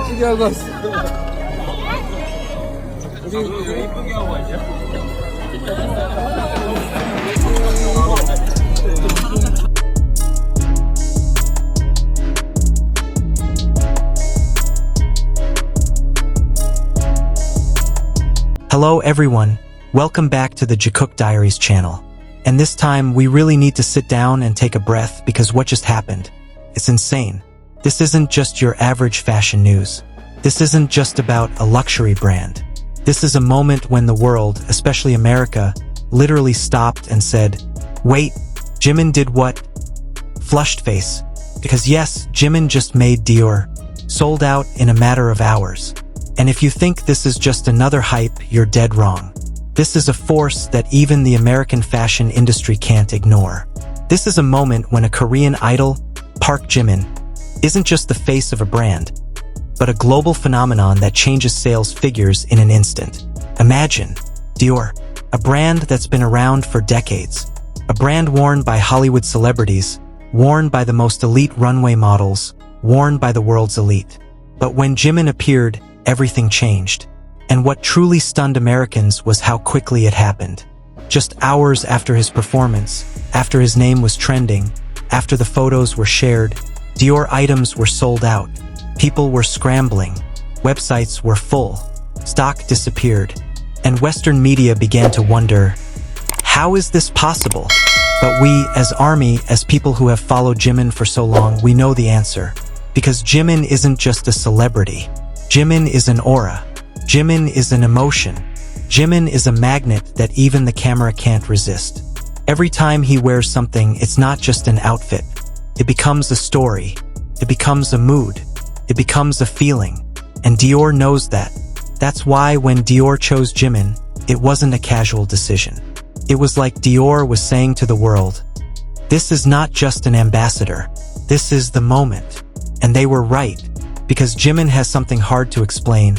중요한 거 왔어. 이쁘게 하고 왔냐? Hello everyone, welcome back to the Jikook Diaries channel. And this time we really need to sit down and take a breath because what just happened? It's insane. This isn't just your average fashion news. This isn't just about a luxury brand. This is a moment when the world, especially America, literally stopped and said, wait, JIMIN did what? Flushed face. Because yes, JIMIN just made Dior, sold out in a matter of hours. And if you think this is just another hype, you're dead wrong. This is a force that even the American fashion industry can't ignore. This is a moment when a Korean idol, Park Jimin, isn't just the face of a brand, but a global phenomenon that changes sales figures in an instant. Imagine Dior, a brand that's been around for decades, a brand worn by Hollywood celebrities, worn by the most elite runway models, worn by the world's elite. But when JIMIN appeared, everything changed. And what truly stunned Americans was how quickly it happened. Just hours after his performance, after his name was trending, after the photos were shared, Dior items were sold out. People were scrambling. Websites were full. Stock disappeared. And Western media began to wonder, how is this possible? But we, as ARMY, as people who have followed JIMIN for so long, we know the answer. Because JIMIN isn't just a celebrity. JIMIN is an aura. JIMIN is an emotion. JIMIN is a magnet that even the camera can't resist. Every time he wears something, it's not just an outfit. It becomes a story. It becomes a mood. It becomes a feeling. And Dior knows that. That's why when Dior chose JIMIN, it wasn't a casual decision. It was like Dior was saying to the world, this is not just an ambassador. This is the moment. And they were right. Because JIMIN has something hard to explain,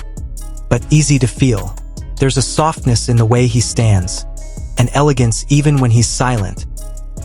but easy to feel. There's a softness in the way he stands, an elegance even when he's silent,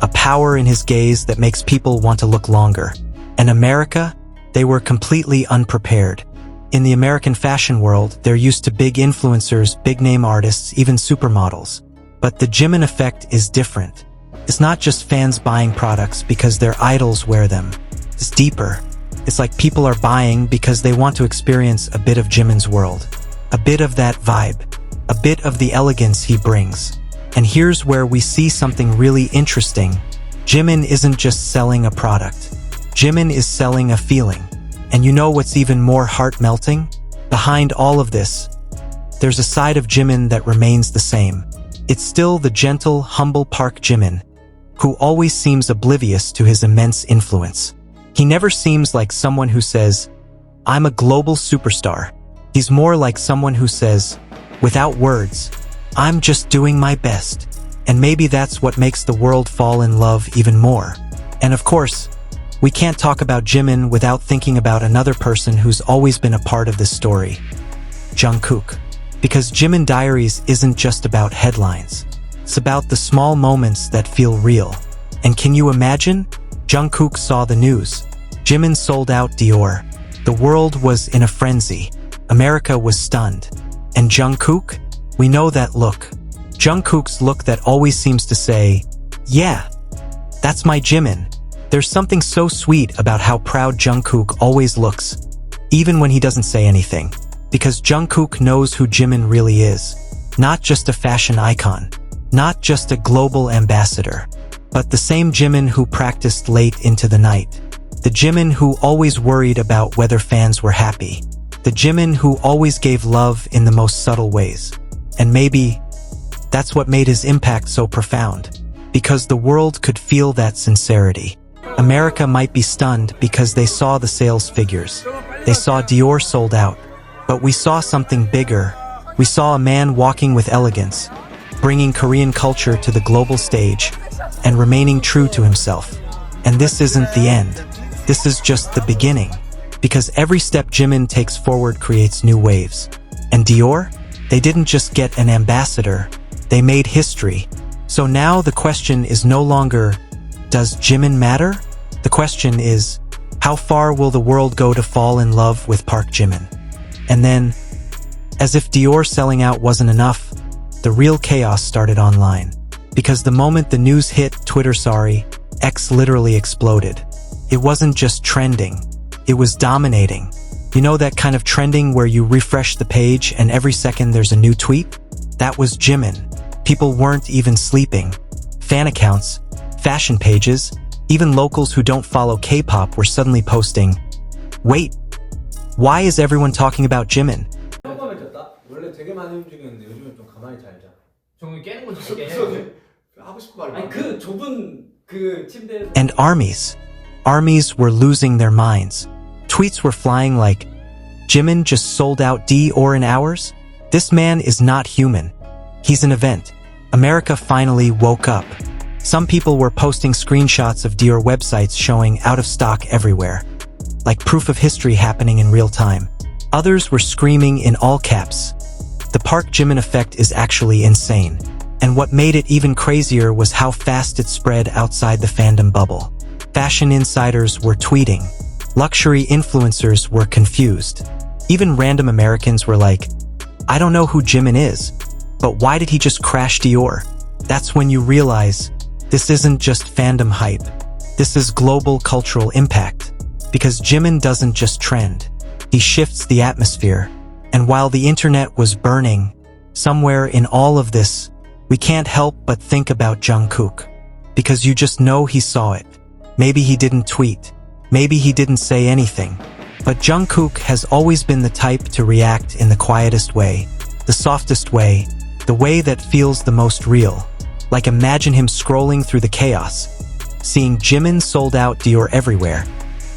a power in his gaze that makes people want to look longer. And America, they were completely unprepared. In the American fashion world, they're used to big influencers, big-name artists, even supermodels. But the JIMIN effect is different. It's not just fans buying products because their idols wear them. It's deeper. It's like people are buying because they want to experience a bit of JIMIN's world. A bit of that vibe. A bit of the elegance he brings. And here's where we see something really interesting. JIMIN isn't just selling a product. JIMIN is selling a feeling. And you know what's even more heart-melting? Behind all of this, there's a side of JIMIN that remains the same. It's still the gentle, humble Park Jimin, who always seems oblivious to his immense influence. He never seems like someone who says, I'm a global superstar. He's more like someone who says, without words, I'm just doing my best. And maybe that's what makes the world fall in love even more. And of course, we can't talk about JIMIN without thinking about another person who's always been a part of this story, Jungkook. Because JIMIN Diaries isn't just about headlines. It's about the small moments that feel real. And can you imagine? Jungkook saw the news. JIMIN sold out Dior. The world was in a frenzy. America was stunned. And Jungkook? We know that look. Jungkook's look that always seems to say, yeah, that's my JIMIN. There's something so sweet about how proud Jungkook always looks, even when he doesn't say anything. Because Jungkook knows who JIMIN really is. Not just a fashion icon. Not just a global ambassador. But the same JIMIN who practiced late into the night. The JIMIN who always worried about whether fans were happy. The JIMIN who always gave love in the most subtle ways. And maybe that's what made his impact so profound. Because the world could feel that sincerity. America might be stunned because they saw the sales figures. They saw Dior sold out. But we saw something bigger. We saw a man walking with elegance, bringing Korean culture to the global stage, and remaining true to himself. And this isn't the end. This is just the beginning. Because every step JIMIN takes forward creates new waves. And Dior? They didn't just get an ambassador. They made history. So now the question is no longer, does JIMIN matter? The question is, how far will the world go to fall in love with Park Jimin? And then, as if Dior selling out wasn't enough, the real chaos started online. Because the moment the news hit Twitter, X literally exploded. It wasn't just trending, it was dominating. You know that kind of trending where you refresh the page and every second there's a new tweet? That was Jimin. People weren't even sleeping. Fan accounts, fashion pages, even locals who don't follow K-pop were suddenly posting, "Wait, why is everyone talking about Jimin?" 한번에 켰다? 원래 되게 많이 움직이는데 요즘은 좀 가만히 잘 자. 정말 깨는 건 잘 깨. 하고 싶은 말을 아니 그 좁은 그 침대에서. And armies were losing their minds. Tweets were flying like, "Jimin just sold out Dior in hours? This man is not human. He's an event." America finally woke up. Some people were posting screenshots of Dior websites showing out of stock everywhere, like proof of history happening in real time. Others were screaming in all caps, "The Park Jimin effect is actually insane." And what made it even crazier was how fast it spread outside the fandom bubble. Fashion insiders were tweeting. Luxury influencers were confused. Even random Americans were like, "I don't know who Jimin is, but why did he just crash Dior?" That's when you realize, this isn't just fandom hype. This is global cultural impact. Because Jimin doesn't just trend. He shifts the atmosphere. And while the internet was burning, somewhere in all of this, we can't help but think about Jungkook. Because you just know he saw it. Maybe he didn't tweet. Maybe he didn't say anything. But Jungkook has always been the type to react in the quietest way, the softest way, the way that feels the most real. Like imagine him scrolling through the chaos, seeing Jimin sold out Dior everywhere,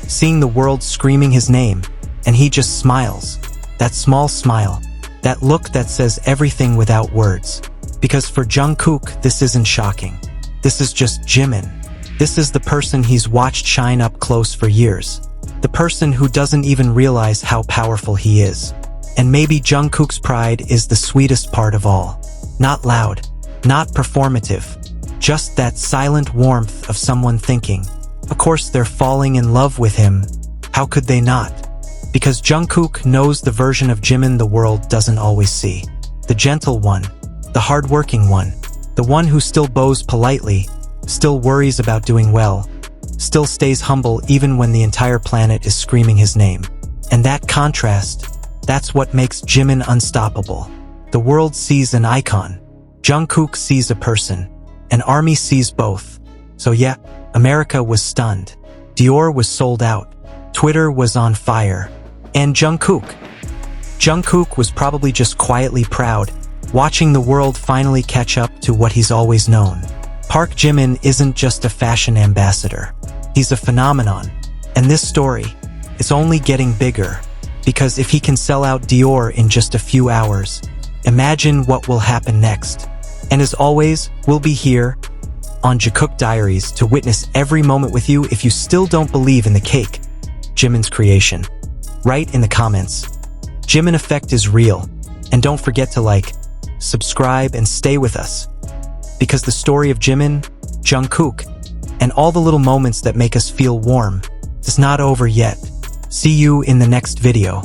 seeing the world screaming his name, and he just smiles. That small smile, that look that says everything without words. Because for Jungkook, this isn't shocking. This is just Jimin. This is the person he's watched shine up close for years. The person who doesn't even realize how powerful he is. And maybe Jungkook's pride is the sweetest part of all. Not loud, not performative, just that silent warmth of someone thinking, of course they're falling in love with him. How could they not? Because Jungkook knows the version of Jimin the world doesn't always see. The gentle one, the hardworking one, the one who still bows politely, still worries about doing well, still stays humble even when the entire planet is screaming his name. And that contrast, that's what makes Jimin unstoppable. The world sees an icon. Jungkook sees a person. An army sees both. So yeah, America was stunned. Dior was sold out. Twitter was on fire. And Jungkook was probably just quietly proud, watching the world finally catch up to what he's always known. Park Jimin isn't just a fashion ambassador. He's a phenomenon. And this story, it's only getting bigger. Because if he can sell out Dior in just a few hours, imagine what will happen next. And as always, we'll be here on Jikook Diaries to witness every moment with you. If you still don't believe in the cake, Jimin's creation, write in the comments. JIMIN Effect is real. And don't forget to like, subscribe, and stay with us. Because the story of Jimin, Jungkook, and all the little moments that make us feel warm is not over yet. See you in the next video.